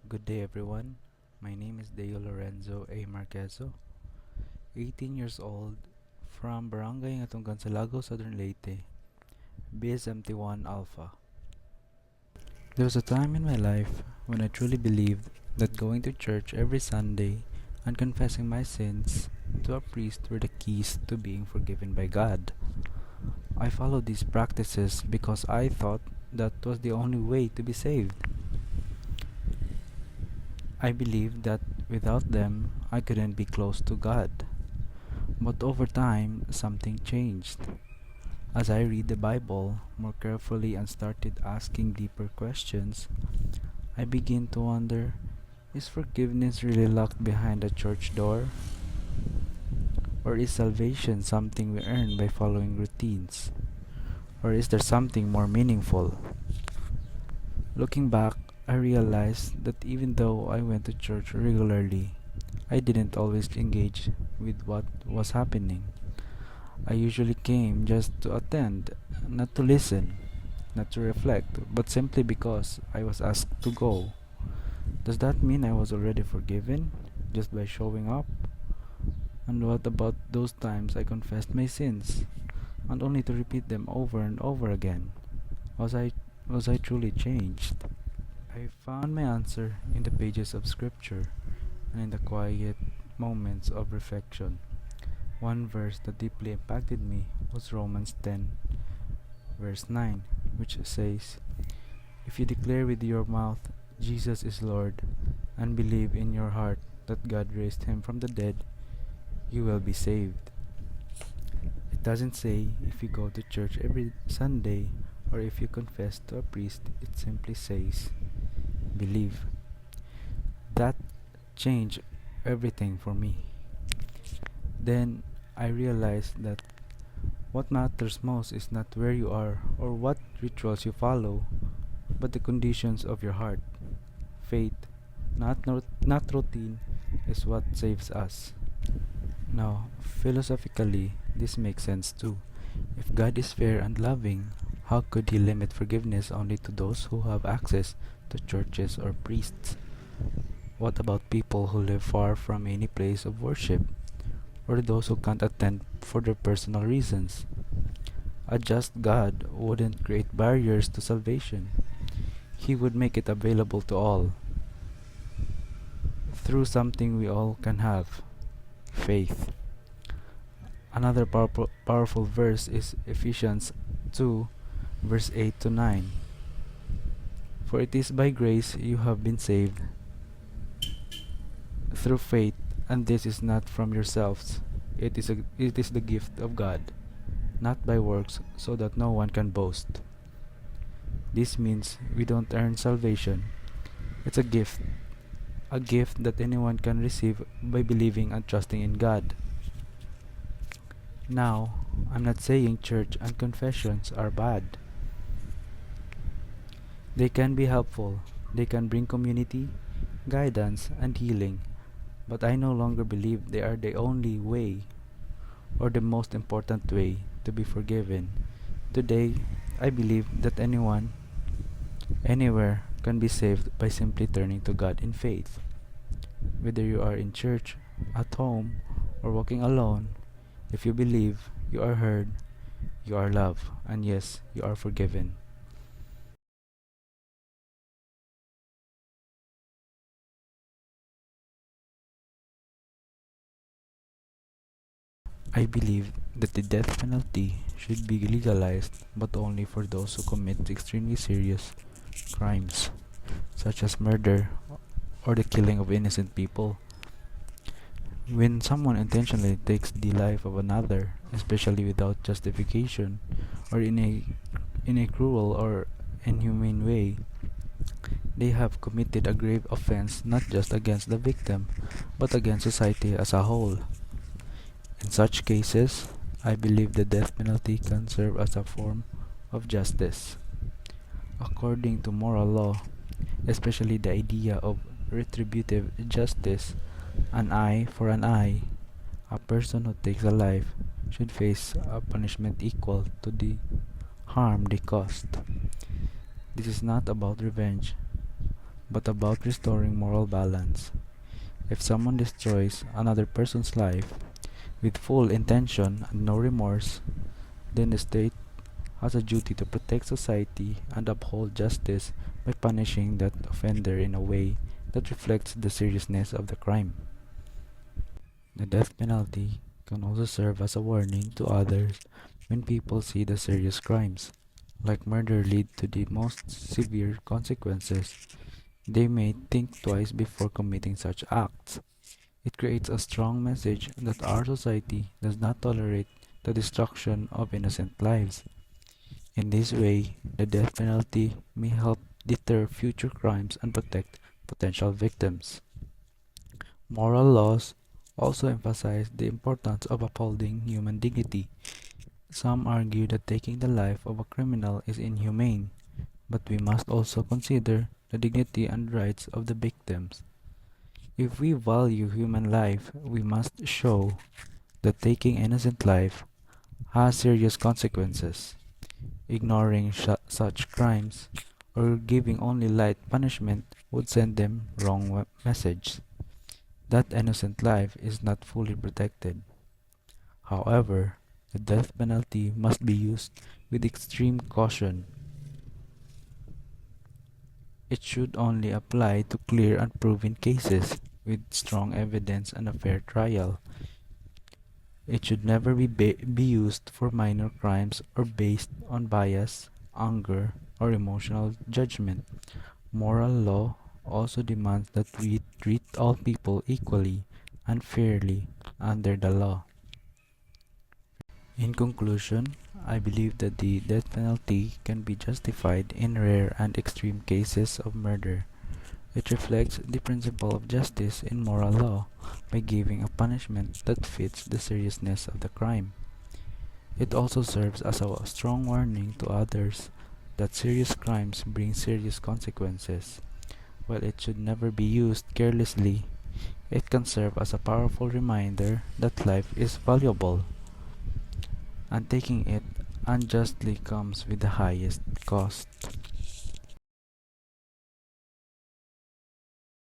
Good day, everyone. My name is Deo Lorenzo A. Marquezo, 18 years old, from Barangay Ngatungan, Salago, Southern Leyte, BSMT1 Alpha. There was a time in my life when I truly believed that going to church every Sunday and confessing my sins to a priest were the keys to being forgiven by God. I followed these practices because I thought that was the only way to be saved. I believed that without them, I couldn't be close to God. But over time, something changed. As I read the Bible more carefully and started asking deeper questions, I began to wonder, is forgiveness really locked behind a church door? Or is salvation something we earn by following routines? Or is there something more meaningful? Looking back, I realized that even though I went to church regularly, I didn't always engage with what was happening. I usually came just to attend, not to listen, not to reflect, but simply because I was asked to go. Does that mean I was already forgiven just by showing up? And what about those times I confessed my sins and only to repeat them over and over again? Was I was I truly changed? I found my answer in the pages of scripture and in the quiet moments of reflection. One verse that deeply impacted me was Romans 10, verse 9, which says, "If you declare with your mouth Jesus is Lord and believe in your heart that God raised him from the dead, you will be saved." It doesn't say if you go to church every Sunday or if you confess to a priest, it simply says, believe. That changed everything for me. Then I realized that what matters most is not where you are or what rituals you follow, but the conditions of your heart. Faith, not routine, is what saves us. Now, philosophically, this makes sense too. If God is fair and loving, how could He limit forgiveness only to those who have access to churches or priests? What about people who live far from any place of worship, or those who can't attend for their personal reasons? A just God wouldn't create barriers to salvation. He would make it available to all through something we all can have, faith. Another powerful verse is Ephesians 2, verse 8 to 9. For it is by grace you have been saved through faith, and this is not from yourselves. It is the gift of God, not by works, so that no one can boast. This means we don't earn salvation. It's a gift that anyone can receive by believing and trusting in God. Now, I'm not saying church and confessions are bad. They can be helpful. They can bring community, guidance, and healing. But I no longer believe they are the only way or the most important way to be forgiven. Today, I believe that anyone, anywhere, can be saved by simply turning to God in faith. Whether you are in church, at home, or walking alone, if you believe, you are heard, you are loved, and yes, you are forgiven. I believe that the death penalty should be legalized, but only for those who commit extremely serious crimes, such as murder or the killing of innocent people. When someone intentionally takes the life of another, especially without justification or in a cruel or inhumane way, they have committed a grave offense not just against the victim, but against society as a whole. In such cases, I believe the death penalty can serve as a form of justice. According to moral law, especially the idea of retributive justice, an eye for an eye, a person who takes a life should face a punishment equal to the harm they caused. This is not about revenge, but about restoring moral balance. If someone destroys another person's life with full intention and no remorse, then the state has a duty to protect society and uphold justice by punishing that offender in a way that reflects the seriousness of the crime. The death penalty can also serve as a warning to others when people see the serious crimes, like murder, lead to the most severe consequences. They may think twice before committing such acts. It creates a strong message that our society does not tolerate the destruction of innocent lives. In this way, the death penalty may help deter future crimes and protect potential victims. Moral laws also emphasize the importance of upholding human dignity. Some argue that taking the life of a criminal is inhumane, but we must also consider the dignity and rights of the victims. If we value human life, we must show that taking innocent life has serious consequences. Ignoring such crimes or giving only light punishment would send them wrong message that innocent life is not fully protected. However, the death penalty must be used with extreme caution. It should only apply to clear and proven cases with strong evidence and a fair trial. It should never be used for minor crimes or based on bias, anger, or emotional judgment. Moral law also demands that we treat all people equally and fairly under the law. In conclusion, I believe that the death penalty can be justified in rare and extreme cases of murder. It reflects the principle of justice in moral law by giving a punishment that fits the seriousness of the crime. It also serves as a strong warning to others that serious crimes bring serious consequences. While it should never be used carelessly, it can serve as a powerful reminder that life is valuable, and taking it unjustly comes with the highest cost.